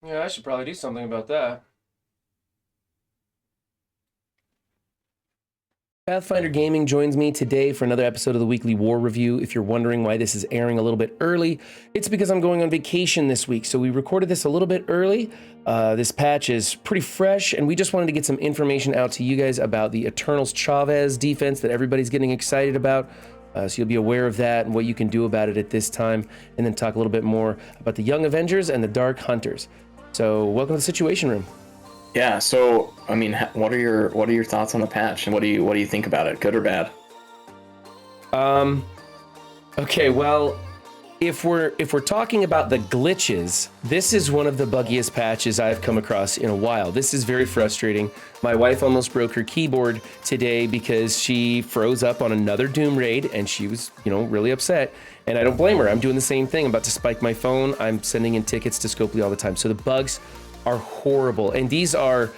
Yeah, I should probably do something about that. Pathfinder Gaming joins me today for another episode of the Weekly War Review. If you're wondering why this is airing a little bit early, it's because I'm going on vacation this week. So we recorded this a little bit early. This patch is pretty fresh, and we just wanted to get some information out to you guys about the Eternal Chavez Defense that everybody's getting excited about. So you'll be aware of that and what you can do about it at this time, and then talk a little bit more about the Young Avengers and the Dark Hunters. So welcome to the Situation Room. Yeah, so I mean, what are your thoughts on the patch, and what do you think about it, good or bad? Okay, well, if we're talking about the glitches, this is one of the buggiest patches I've come across in a while. This is very frustrating. My wife almost broke her keyboard today because she froze up on another Doom raid, and she was, really upset. And I don't blame her. I'm doing the same thing. I'm about to spike my phone. I'm sending in tickets to Scopely all the time. So the bugs are horrible, and these are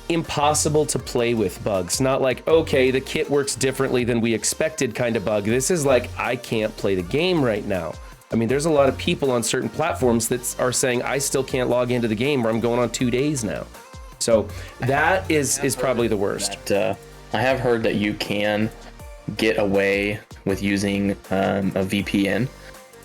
impossible to play with bugs. Not like, okay, the kit works differently than we expected kind of bug. This is like, I can't play the game right now. I mean, there's a lot of people on certain platforms that are saying I still can't log into the game, or I'm going on 2 days now. So that is probably the worst. I have heard that you can get away with using a VPN.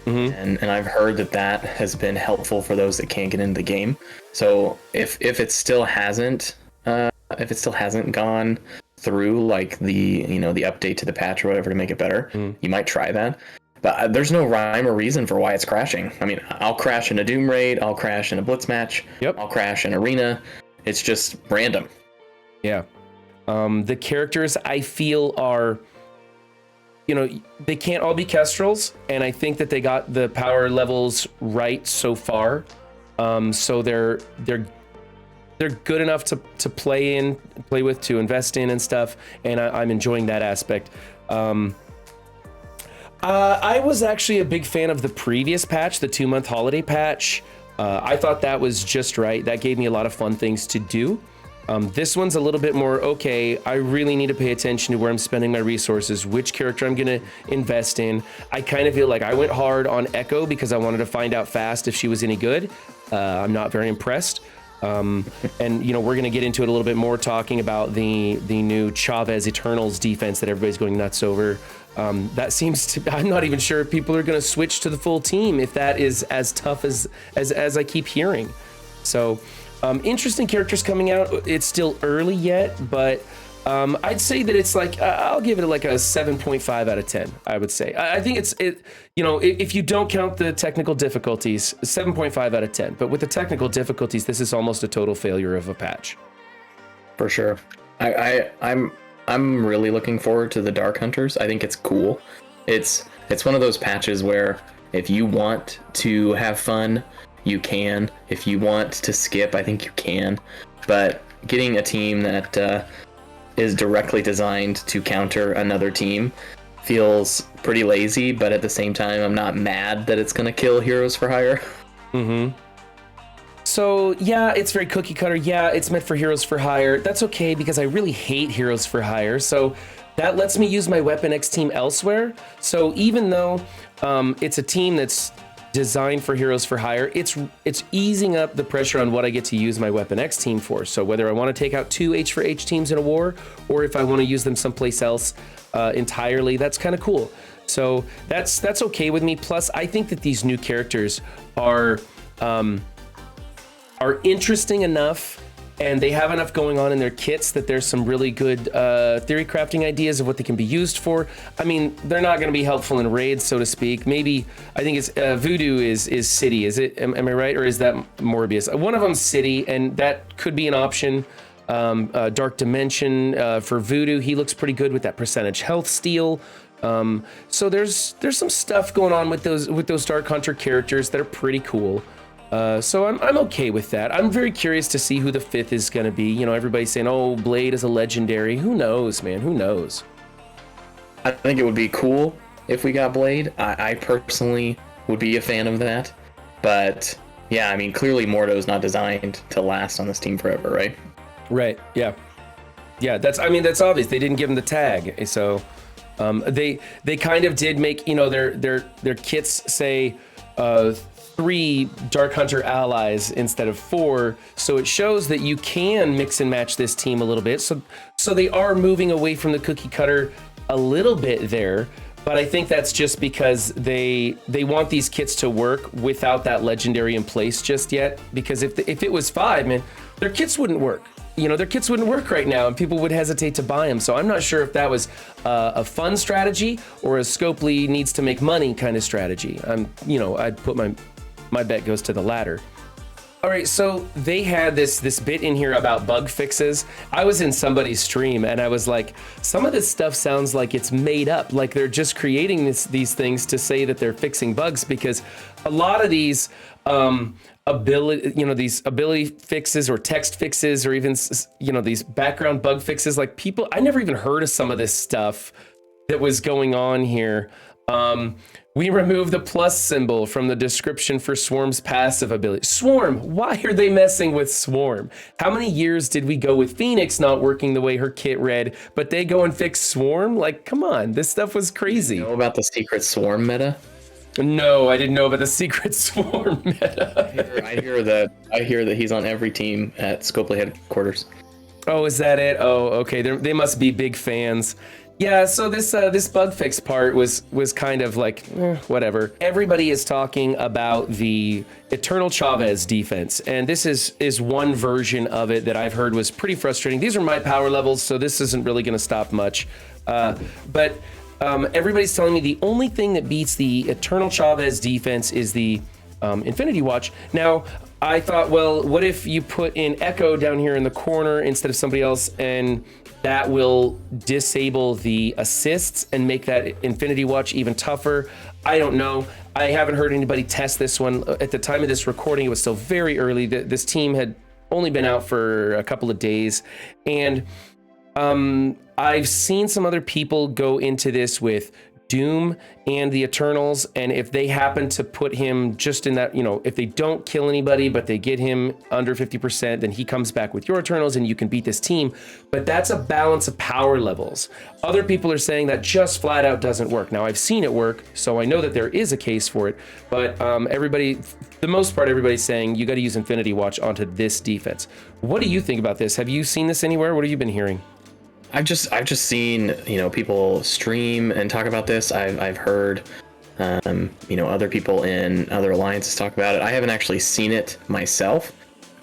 Mm-hmm. And I've heard that has been helpful for those that can't get into the game. So if it still hasn't gone through like the update to the patch or whatever to make it better, you might try that. But there's no rhyme or reason for why it's crashing. I mean, I'll crash in a Doom raid, I'll crash in a Blitz match, Yep. I'll crash in Arena. It's just random. Yeah. The characters I feel are, they can't all be Kestrels, and I think that they got the power levels right so far. So they're good enough to play with, to invest in and stuff, and I'm enjoying that aspect. I was actually a big fan of the previous patch, the 2-month holiday patch. I thought that was just right. That gave me a lot of fun things to do. This one's a little bit more, okay, I really need to pay attention to where I'm spending my resources, which character I'm going to invest in. I kind of feel like I went hard on Echo because I wanted to find out fast if she was any good. I'm not very impressed. And, we're going to get into it a little bit more, talking about the new Chavez Eternals defense that everybody's going nuts over. That seems to, I'm not even sure if people are going to switch to the full team, if that is as tough as I keep hearing. So, interesting characters coming out. It's still early yet, but I'd say that it's like, I'll give it like a 7.5 out of 10, I would say. I think if you don't count the technical difficulties, 7.5 out of 10. But with the technical difficulties, this is almost a total failure of a patch. For sure. I'm really looking forward to the Dark Hunters. I think it's cool. It's one of those patches where if you want to have fun, you can. If you want to skip, I think you can. But getting a team that is directly designed to counter another team feels pretty lazy, but at the same time, I'm not mad that it's going to kill Heroes for Hire. Mm-hmm. So, yeah, it's very cookie cutter. Yeah, it's meant for Heroes for Hire. That's okay, because I really hate Heroes for Hire. So that lets me use my Weapon X team elsewhere. So even though it's a team that's designed for Heroes for Hire, it's easing up the pressure on what I get to use my Weapon X team for. So whether I want to take out 2 H for H teams in a war, or if I want to use them someplace else entirely, that's kind of cool. So that's okay with me. Plus, I think that these new characters are interesting enough, and they have enough going on in their kits that there's some really good theory crafting ideas of what they can be used for. I mean, they're not going to be helpful in raids, so to speak. Maybe, I think it's Voodoo is City. Is it? Am I right? Or is that Morbius? One of them's City, and that could be an option. Dark Dimension for Voodoo. He looks pretty good with that percentage health steal. So there's some stuff going on with those Dark Hunter characters that are pretty cool. So I'm okay with that. I'm very curious to see who the 5th is going to be. Everybody's saying, oh, Blade is a legendary. Who knows, man? Who knows? I think it would be cool if we got Blade. I personally would be a fan of that. But, yeah, I mean, clearly Mordo's not designed to last on this team forever, right? Right, yeah. Yeah, that's obvious. They didn't give him the tag. So they kind of did make, their kits say 3 Dark Hunter allies instead of 4. So it shows that you can mix and match this team a little bit. So they are moving away from the cookie cutter a little bit there. But I think that's just because they want these kits to work without that legendary in place just yet. Because if it was 5, man, their kits wouldn't work. Their kits wouldn't work right now, and people would hesitate to buy them. So I'm not sure if that was a fun strategy or a Scopely needs to make money kind of strategy. I'd put my bet goes to the latter. All right, so they had this bit in here about bug fixes. I was in somebody's stream and I was like, some of this stuff sounds like it's made up, like they're just creating these things to say that they're fixing bugs, because a lot of these these ability fixes or text fixes or even these background bug fixes, like I never even heard of some of this stuff that was going on here. We removed the plus symbol from the description for Swarm's passive ability. Swarm, why are they messing with Swarm? How many years did we go with Phoenix not working the way her kit read, but they go and fix Swarm? Like, come on, this stuff was crazy. You know about the secret Swarm meta? No, I didn't know about the secret Swarm meta. I hear that he's on every team at Scopely headquarters. Oh, is that it? Oh, okay. They must be big fans. Yeah, so this bug fix part was kind of like, whatever. Everybody is talking about the Eternal Chavez defense, and this is one version of it that I've heard was pretty frustrating. These are my power levels, so this isn't really going to stop much. But everybody's telling me the only thing that beats the Eternal Chavez defense is the Infinity Watch. Now, I thought, well, what if you put in Echo down here in the corner instead of somebody else, and that will disable the assists and make that Infinity Watch even tougher? I don't know. I haven't heard anybody test this one. At the time of this recording, it was still very early. This team had only been out for a couple of days. And I've seen some other people go into this with Doom and the Eternals, and if they happen to put him just in that, if they don't kill anybody but they get him under 50%, then he comes back with your Eternals and you can beat this team. But that's a balance of power levels. Other people are saying that just flat out doesn't work. Now, I've seen it work, so I know that there is a case for it, but the most part, everybody's saying you got to use Infinity Watch onto this defense. What do you think about this? Have you seen this anywhere? What have you been hearing? I've just seen people stream and talk about this. I've heard other people in other alliances talk about it. I haven't actually seen it myself,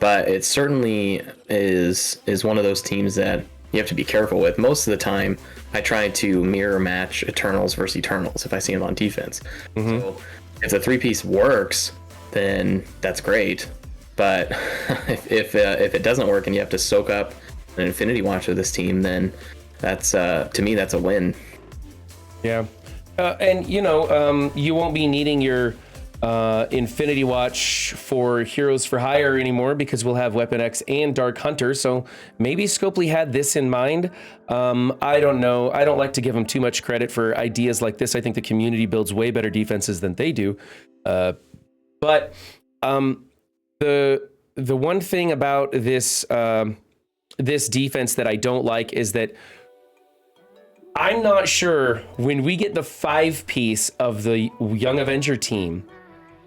but it certainly is one of those teams that you have to be careful with. Most of the time, I try to mirror match Eternals versus Eternals if I see them on defense. Mm-hmm. So if the 3-piece works, then that's great. But if it doesn't work and you have to soak up an Infinity Watch of this team, then that's to me that's a win. Yeah, and you won't be needing your Infinity Watch for Heroes for Hire anymore, because we'll have Weapon X and Dark Hunter. So maybe Scopely had this in mind. I don't know. I don't like to give them too much credit for ideas like this. I think the community builds way better defenses than they do. But the one thing about this defense that I don't like is that I'm not sure when we get the 5-piece of the Young Avenger team,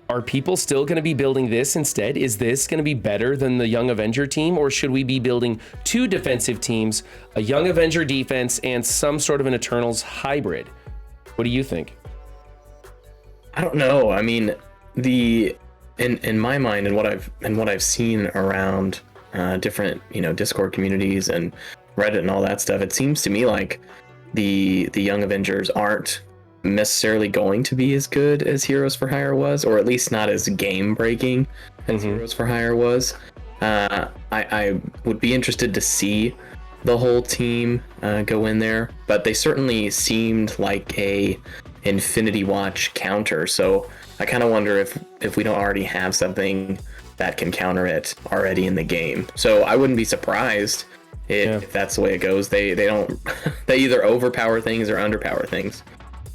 are people still going to be building this instead? Is this going to be better than the Young Avenger team, or should we be building 2 defensive teams, a Young Avenger defense and some sort of an Eternals hybrid? What do you think? I don't know. I mean, in my mind and what I've seen around different Discord communities and Reddit and all that stuff, it seems to me like the Young Avengers aren't necessarily going to be as good as Heroes for Hire was, or at least not as game breaking as Heroes for Hire was. I would be interested to see the whole team go in there, but they certainly seemed like a Infinity Watch counter, so I kind of wonder if we don't already have something that can counter it already in the game. So I wouldn't be surprised if that's the way it goes. They don't they either overpower things or underpower things.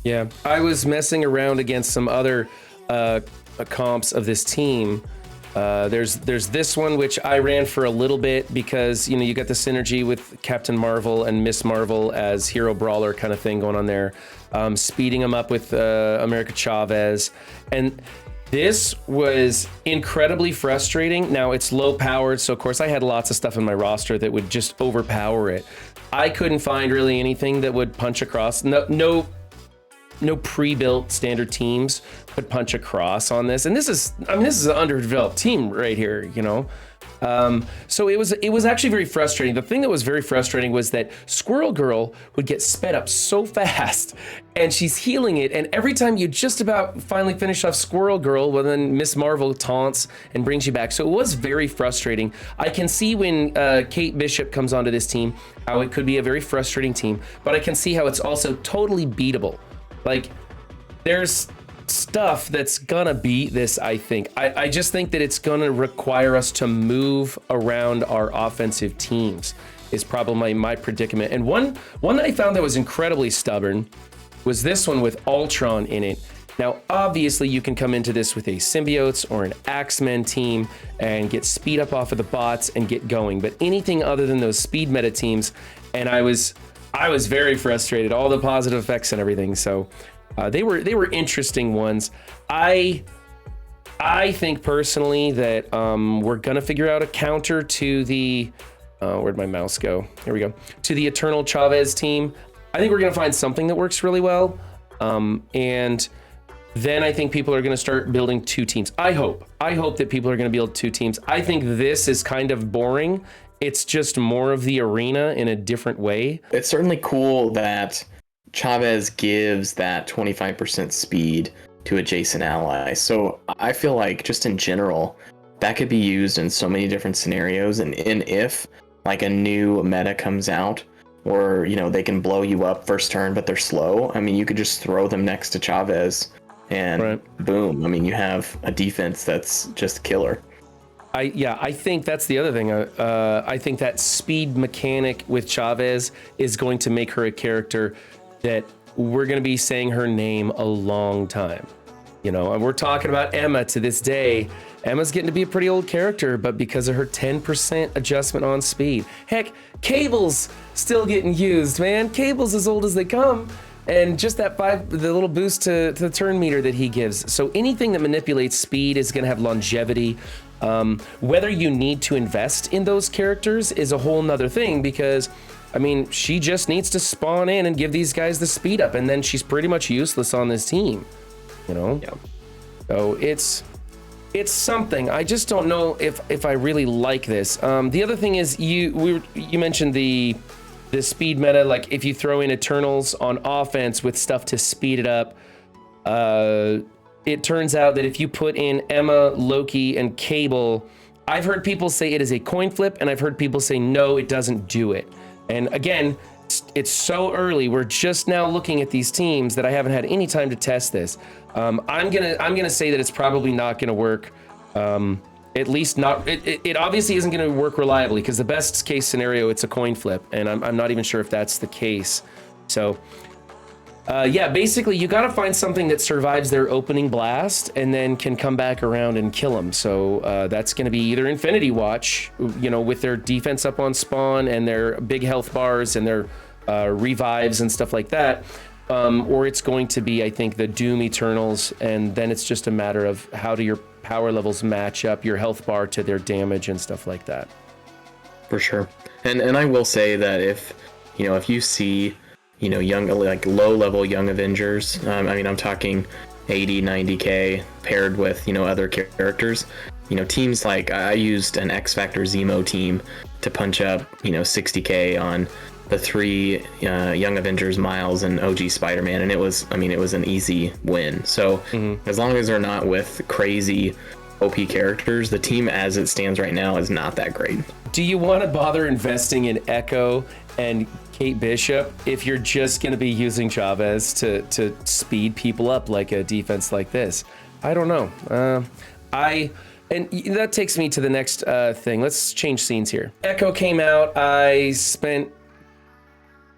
Yeah, I was messing around against some other comps of this team. There's this one which I ran for a little bit because you got the synergy with Captain Marvel and Miss Marvel as hero brawler kind of thing going on there. Speeding them up with America Chavez, and This was incredibly frustrating. Now it's low powered, so of course I had lots of stuff in my roster that would just overpower it. I couldn't find really anything that would punch across. No pre-built standard teams could punch across on this. And this is an underdeveloped team right here, you know. So it was actually very frustrating. The thing that was very frustrating was that Squirrel Girl would get sped up so fast, and she's healing it, and every time you just about finally finish off Squirrel Girl, well, then Miss Marvel taunts and brings you back. So it was very frustrating. I can see when Kate Bishop comes onto this team how it could be a very frustrating team, but I can see how it's also totally beatable. Like, there's stuff that's gonna beat this, I think. I just think that it's gonna require us to move around our offensive teams is probably my predicament. And one that I found that was incredibly stubborn was this one with Ultron in it. Now, obviously, you can come into this with a Symbiotes or an Axemen team and get speed up off of the bots and get going. But anything other than those speed meta teams, and I was very frustrated, all the positive effects and everything. So they were interesting ones. I think personally that we're gonna figure out a counter to the where'd my mouse go? Here we go. To the Eternal Chavez team. I think we're gonna find something that works really well, and then I think people are gonna start building two teams. I hope that people are gonna build two teams. I think this is kind of boring. It's just more of the arena in a different way. It's certainly cool that Chavez gives that 25% speed to adjacent allies. So I feel like just in general, that could be used in so many different scenarios. And if like a new meta comes out, or, you know, they can blow you up first turn, but they're slow. I mean, you could just throw them next to Chavez and boom. I mean, you have a defense that's just killer. I think that's the other thing. I think that speed mechanic with Chavez is going to make her a character that we're going to be saying her name a long time. You know, and we're talking about Emma to this day. Emma's getting to be a pretty old character, but because of her 10% adjustment on speed. Heck, Cable's still getting used, man. Cable's as old as they come. And just that the little boost to the turn meter that he gives. So anything that manipulates speed is going to have longevity. Whether you need to invest in those characters is a whole nother thing, because I mean, she just needs to spawn in and give these guys the speed up, and then she's pretty much useless on this team, you know? Yeah. So it's something. I just don't know if I really like this. The other thing is you mentioned the speed meta, like if you throw in Eternals on offense with stuff to speed it up, it turns out that if you put in Emma, Loki, and Cable, I've heard people say it is a coin flip, and I've heard people say no, it doesn't do it. And again, it's so early. We're just now looking at these teams that I haven't had any time to test this. I'm gonna say that it's probably not gonna work. At least not. It obviously isn't gonna work reliably, because the best case scenario, it's a coin flip, and I'm not even sure if that's the case. So yeah, basically you got to find something that survives their opening blast and then can come back around and kill them. So that's going to be either Infinity Watch, you know, with their defense up on spawn and their big health bars and their revives and stuff like that, or it's going to be, I think, the Doom Eternals, and then it's just a matter of how do your power levels match up your health bar to their damage and stuff like that. For sure. And I will say that if you see, you know, young, like low level young Avengers, I mean, I'm talking 80, 90k paired with, you know, other characters, you know, teams like I used an X Factor Zemo team to punch up, you know, 60k on the three young Avengers, Miles and OG Spider-Man, and it was an easy win. So as long as they're not with crazy OP characters, the team as it stands right now is not that great. Do you want to bother investing in Echo and Kate Bishop if you're just going to be using Chavez to speed people up like a defense like this? I don't know. And that takes me to the next thing. Let's change scenes here. Echo came out. I spent,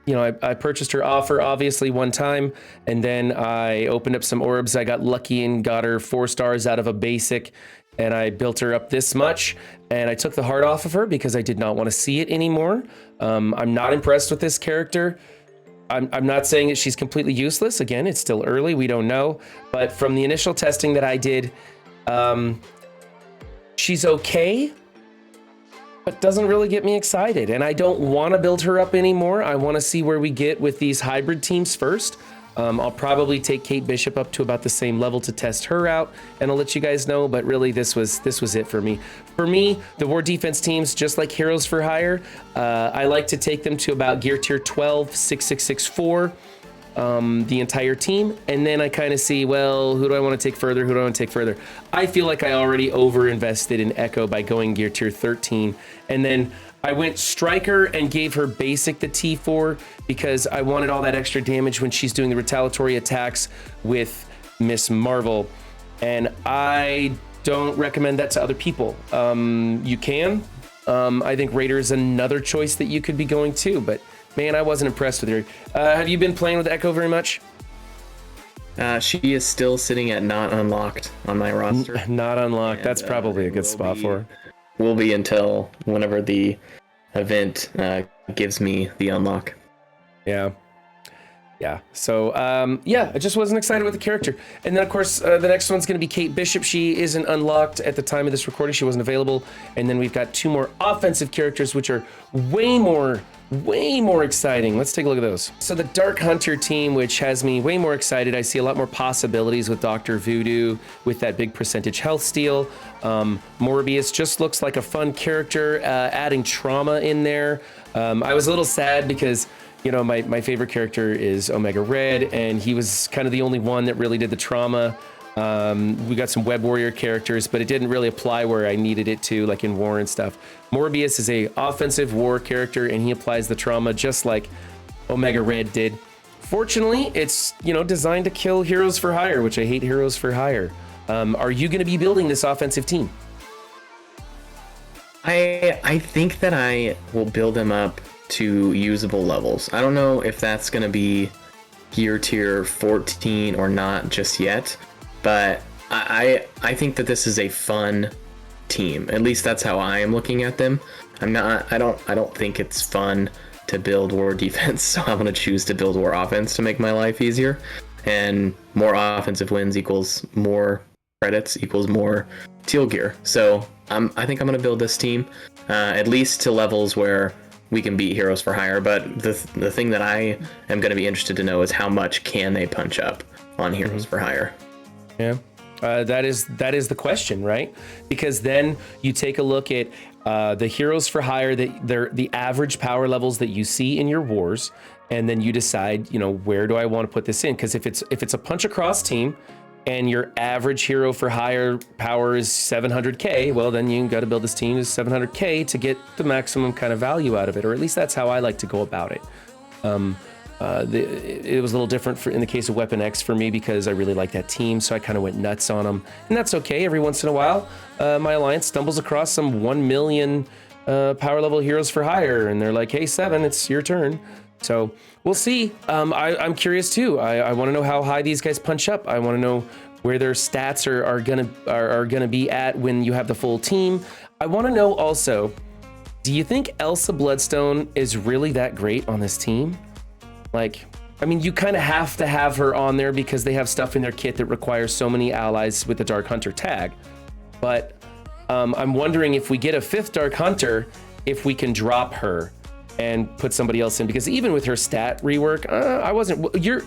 you know, I purchased her offer obviously one time, and then I opened up some orbs. I got lucky and got her 4 stars out of a basic, and I built her up this much, and I took the heart off of her because I did not want to see it anymore. I'm not impressed with this character. I'm not saying that she's completely useless. Again, it's still early. We don't know. But from the initial testing that I did, She's okay, but doesn't really get me excited. And I don't want to build her up anymore. I want to see where we get with these hybrid teams first. I'll probably take Kate Bishop up to about the same level to test her out, and I'll let you guys know. But really, this was it for me. For me, the war defense teams, just like Heroes for Hire, I like to take them to about gear tier 12, 6664, the entire team, and then I kind of see, well, who do I want to take further? Who do I want to take further? I feel like I already over invested in Echo by going gear tier 13, and then I went Striker and gave her basic the T4 because I wanted all that extra damage when she's doing the retaliatory attacks with Miss Marvel. And I don't recommend that to other people. You can. I think Raider is another choice that you could be going to, but man, I wasn't impressed with her. Have you been playing with Echo very much? She is still sitting at not unlocked on my roster. Not unlocked. And, that's probably a good spot for her. Will be until whenever the event gives me the unlock. Yeah. So I just wasn't excited with the character. And then of course the next one's going to be Kate Bishop. She isn't unlocked at the time of this recording. She wasn't available. And then we've got two more offensive characters, which are way more exciting. Let's take a look at those. So the Dark Hunter team, which has me way more excited. I see a lot more possibilities with Dr. Voodoo with that big percentage health steal. Morbius just looks like a fun character, adding trauma in there. I was a little sad because, my favorite character is Omega Red, and he was kind of the only one that really did the trauma. We got some Web Warrior characters, but it didn't really apply where I needed it to, like in war and stuff. Morbius is a offensive war character, and he applies the trauma just like Omega Red did. Fortunately, it's designed to kill Heroes for Hire, which I hate Heroes for Hire. Are you going to be building this offensive team? I think that I will build them up to usable levels. I don't know if that's going to be gear tier 14 or not just yet, but I think that this is a fun team. At least that's how I am looking at them. I don't think it's fun to build war defense, so I'm going to choose to build war offense to make my life easier. And more offensive wins equals more credits equals more teal gear. So I think I'm going to build this team at least to levels where we can beat Heroes for Hire. But the thing that I am going to be interested to know is how much can they punch up on Heroes for Hire. Yeah, that is the question, right? Because then you take a look at the Heroes for Hire, the average power levels that you see in your wars, and then you decide, where do I want to put this in? Because if it's a punch across team, and your average Hero for Hire power is 700k, well, then you got to build this team to 700k to get the maximum kind of value out of it, or at least that's how I like to go about it. It was a little different in the case of Weapon X for me because I really like that team, so I kind of went nuts on them, and that's okay. Every once in a while, my alliance stumbles across some 1 million power level Heroes for Hire, and they're like, "Hey, 7, it's your turn." So we'll see. I'm curious too. I want to know how high these guys punch up. I want to know where their stats are gonna be at when you have the full team. I want to know also, do you think Elsa Bloodstone is really that great on this team? You kind of have to have her on there because they have stuff in their kit that requires so many allies with the Dark Hunter tag. But I'm wondering if we get a 5th Dark Hunter, if we can drop her and put somebody else in, because even with her stat rework,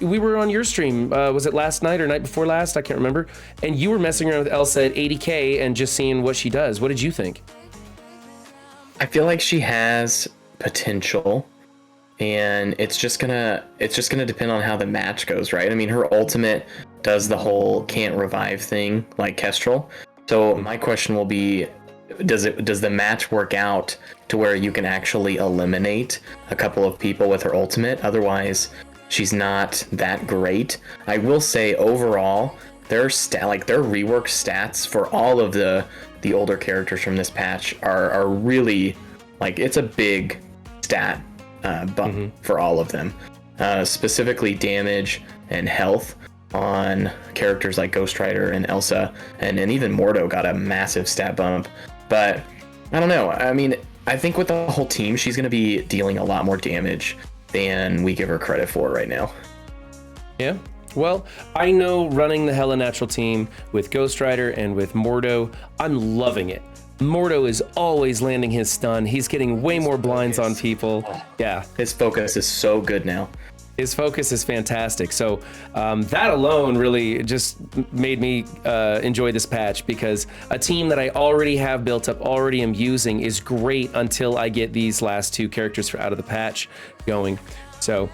we were on your stream, was it last night or night before last? I can't remember. And you were messing around with Elsa at 80k and just seeing what she does. What did you think? I feel like she has potential, and it's just gonna depend on how the match goes, right? I mean, her ultimate does the whole can't revive thing like Kestrel. So my question will be, does the match work out to where you can actually eliminate a couple of people with her ultimate? Otherwise, she's not that great. I will say overall, their rework stats for all of the older characters from this patch are really, it's a big stat bump for all of them. Specifically damage and health on characters like Ghost Rider and Elsa, and even Mordo got a massive stat bump. But I don't know. I mean, I think with the whole team, she's going to be dealing a lot more damage than we give her credit for right now. Yeah. Well, I know running the Hella Natural team with Ghost Rider and with Mordo, I'm loving it. Mordo is always landing his stun. He's getting way more blinds on people. Yeah. His focus is so good now. His focus is fantastic. So that alone really just made me enjoy this patch, because a team that I already have built up, already am using, is great until I get these last two characters out of the patch going. So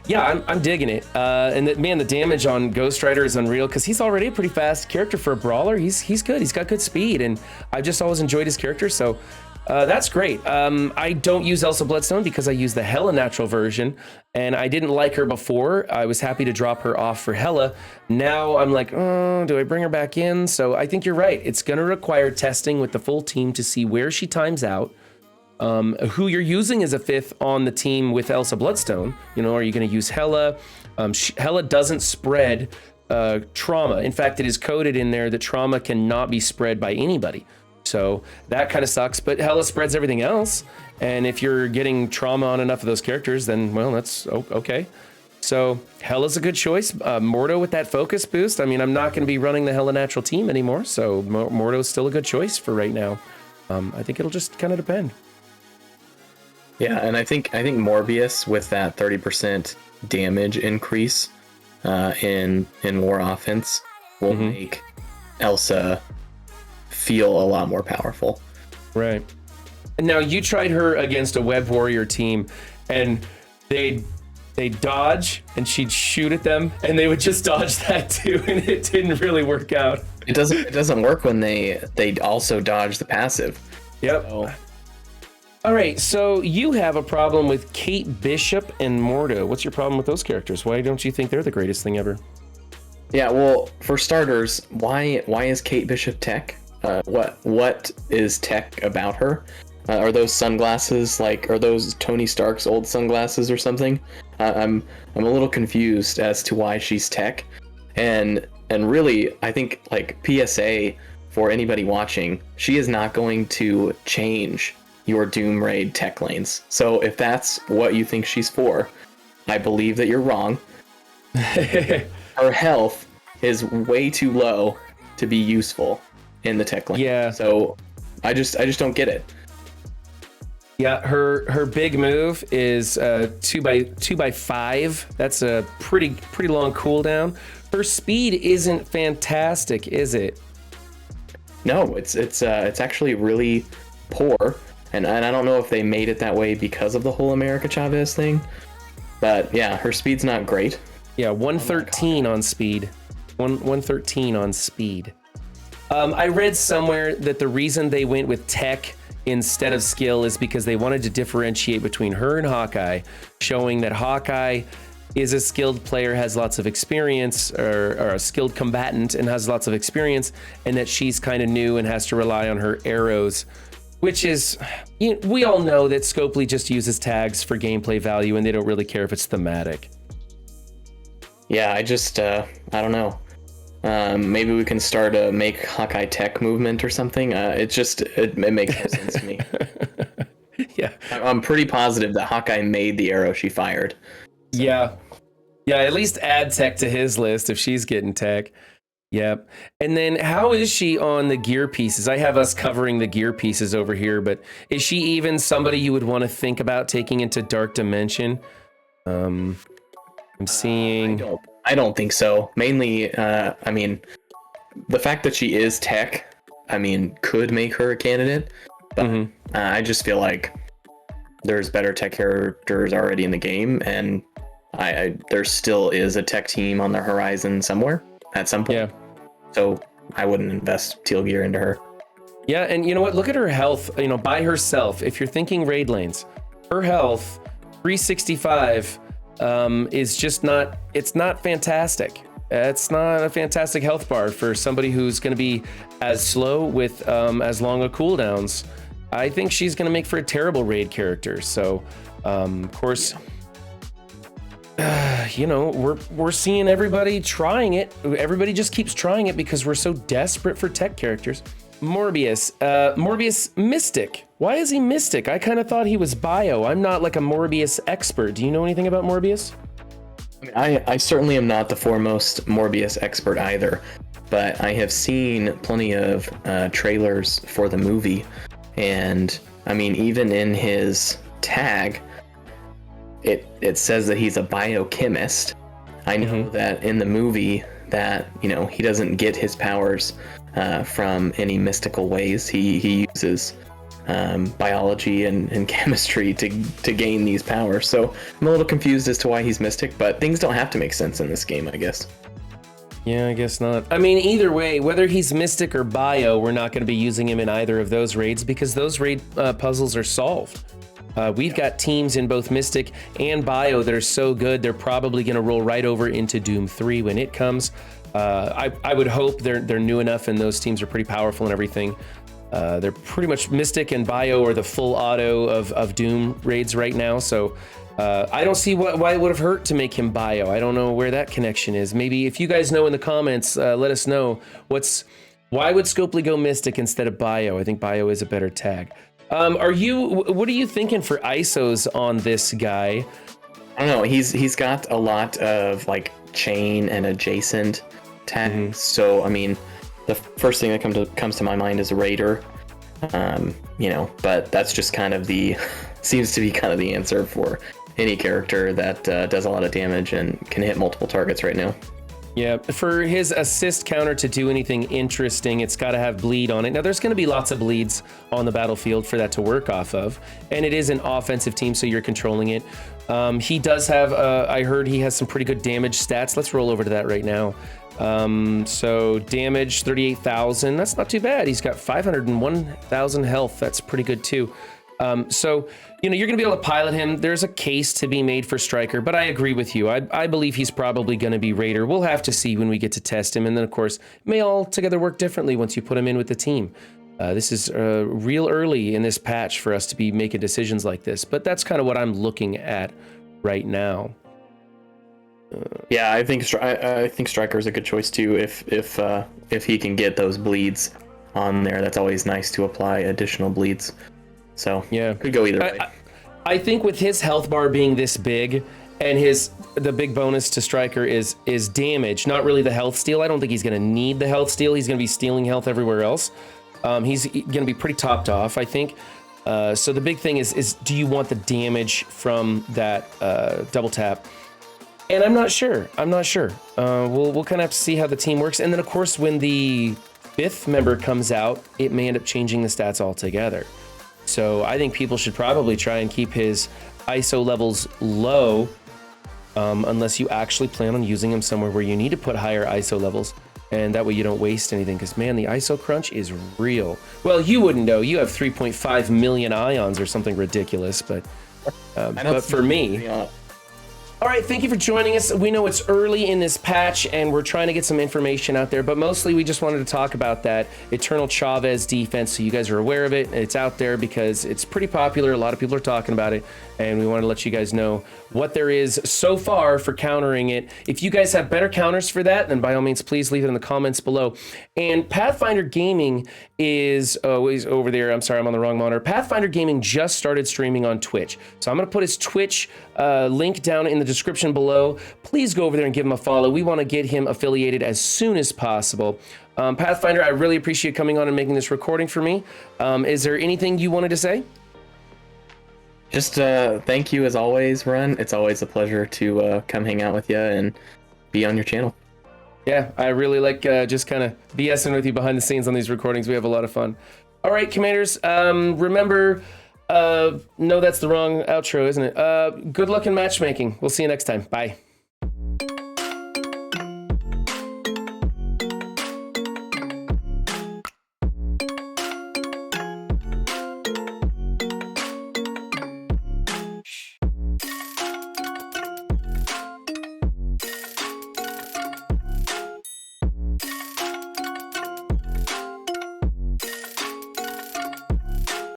yeah, I'm digging it. And the damage on Ghost Rider is unreal, because he's already a pretty fast character for a brawler. He's good. He's got good speed, and I've just always enjoyed his character. So that's great. I don't use Elsa Bloodstone because I use the Hella Natural version, and I didn't like her before. I was happy to drop her off for Hella. Now I'm like, oh, do I bring her back in? So I think you're right. It's going to require testing with the full team to see where she times out. Who you're using as a fifth on the team with Elsa Bloodstone. You know, are you going to use Hella? Hella doesn't spread trauma. In fact, it is coded in there that trauma cannot be spread by anybody. So that kind of sucks, but Hella spreads everything else. And if you're getting trauma on enough of those characters, then, well, that's okay. So Hella's a good choice. Mordo with that focus boost. I mean, I'm not going to be running the Hella Natural team anymore, so Mordo's still a good choice for right now. I think it'll just kind of depend. Yeah, and I think Morbius with that 30% damage increase in war offense will make Elsa feel a lot more powerful. Right. And now you tried her against a Web Warrior team, and they'd dodge, and she'd shoot at them, and they would just dodge that too, and it didn't really work out. It doesn't work when they also dodge the passive. Yep. So. All right, so you have a problem with Kate Bishop and Mordo. What's your problem with those characters? Why don't you think they're the greatest thing ever? Yeah, well, for starters, why is Kate Bishop tech? What is tech about her? Are those sunglasses are those Tony Stark's old sunglasses or something? I'm a little confused as to why she's tech, and really I think PSA for anybody watching, she is not going to change your Doom Raid tech lanes. So if that's what you think she's for, I believe that you're wrong. Her health is way too low to be useful in the tech lane. Yeah. So I just don't get it. Yeah, her big move is 2x5. That's a pretty long cooldown. Her speed isn't fantastic, is it? No, it's actually really poor, and I don't know if they made it that way because of the whole America Chavez thing. But yeah, her speed's not great. Yeah, 113 on speed. 113 on speed. I read somewhere that the reason they went with tech instead of skill is because they wanted to differentiate between her and Hawkeye, showing that Hawkeye is a skilled player, has lots of experience, or a skilled combatant and has lots of experience, and that she's kind of new and has to rely on her arrows, which is, we all know that Scopely just uses tags for gameplay value and they don't really care if it's thematic. Yeah, I don't know. Maybe we can start a make Hawkeye tech movement or something. It makes no sense to me. Yeah. I'm pretty positive that Hawkeye made the arrow she fired. So. Yeah. At least add tech to his list if she's getting tech. Yep. And then how is she on the gear pieces? I have us covering the gear pieces over here, but is she even somebody you would want to think about taking into Dark Dimension? I'm seeing... I don't think so. Mainly, I mean, the fact that she is tech, could make her a candidate, but I just feel like there's better tech characters already in the game, and there still is a tech team on the horizon somewhere at some point. Yeah. So I wouldn't invest teal gear into her. Yeah, and you know what? Look at her health. By herself. If you're thinking raid lanes, her health 365 is just not. It's not fantastic. It's not a fantastic health bar for somebody who's going to be as slow with as long a cooldowns. I think she's going to make for a terrible raid character. So, of course. We're seeing everybody trying it. Everybody just keeps trying it because we're so desperate for tech characters. Morbius Mystic. Why is he Mystic? I kind of thought he was bio. I'm not like a Morbius expert. Do you know anything about Morbius? I certainly am not the foremost Morbius expert either, but I have seen plenty of trailers for the movie, and I mean, even in his tag, it says that he's a biochemist. I know that in the movie that, you know, he doesn't get his powers from any mystical ways. He uses biology and chemistry to gain these powers. So I'm a little confused as to why he's mystic, but things don't have to make sense in this game, I guess. Yeah, I guess not. I mean, either way, whether he's mystic or bio, we're not going to be using him in either of those raids because those raid puzzles are solved. We've got teams in both Mystic and Bio that are so good, they're probably going to roll right over into Doom 3 when it comes. I would hope they're new enough and those teams are pretty powerful and everything. They're pretty much Mystic and Bio are the full auto of Doom raids right now, so I don't see why it would have hurt to make him Bio. I don't know where that connection is. Maybe if you guys know in the comments, let us know why would Scopely go Mystic instead of Bio? I think Bio is a better tag. What are you thinking for ISOs on this guy? I don't know. He's got a lot of like chain and adjacent tags. So I mean, the first thing that comes to my mind is a Raider. But that's just kind of seems to be kind of the answer for any character that does a lot of damage and can hit multiple targets right now. Yeah, for his assist counter to do anything interesting, it's got to have bleed on it. Now, there's going to be lots of bleeds on the battlefield for that to work off of, and it is an offensive team, so you're controlling it. He does have, I heard he has some pretty good damage stats. Let's roll over to that right now. So damage, 38,000. That's not too bad. He's got 501,000 health. That's pretty good too. So, you're going to be able to pilot him. There's a case to be made for Striker, but I agree with you. I believe he's probably going to be Raider. We'll have to see when we get to test him. And then, of course, it may all together work differently once you put him in with the team. This is real early in this patch for us to be making decisions like this, but that's kind of what I'm looking at right now. Yeah, I think Striker is a good choice too. If he can get those bleeds on there, that's always nice to apply additional bleeds. So yeah, could go either way. I think with his health bar being this big, and the big bonus to Striker is damage, not really the health steal. I don't think he's going to need the health steal. He's going to be stealing health everywhere else. He's going to be pretty topped off, I think. So the big thing is do you want the damage from that double tap? And I'm not sure. We'll kind of have to see how the team works. And then, of course, when the 5th member comes out, it may end up changing the stats altogether. So I think people should probably try and keep his ISO levels low, unless you actually plan on using him somewhere where you need to put higher ISO levels. And that way you don't waste anything, because, man, the ISO crunch is real. Well, you wouldn't know. You have 3.5 million ions or something ridiculous, but for me... All right, thank you for joining us. We know it's early in this patch, and we're trying to get some information out there, but mostly we just wanted to talk about that Eternal Chavez defense, so you guys are aware of it. It's out there because it's pretty popular. A lot of people are talking about it, and we want to let you guys know what there is so far for countering it. If you guys have better counters for that, then by all means, please leave it in the comments below. And Pathfinder Gaming is always over there. I'm sorry, I'm on the wrong monitor. Pathfinder Gaming just started streaming on Twitch. So I'm going to put his Twitch link down in the description below. Please go over there and give him a follow. We want to get him affiliated as soon as possible. Pathfinder, I really appreciate coming on and making this recording for me. Is there anything you wanted to say? Just thank you as always, Run. It's always a pleasure to come hang out with you and be on your channel. Yeah, I really like just kind of BSing with you behind the scenes on these recordings. We have a lot of fun. All right, Commanders, remember, no, that's the wrong outro, isn't it? Good luck in matchmaking. We'll see you next time. Bye.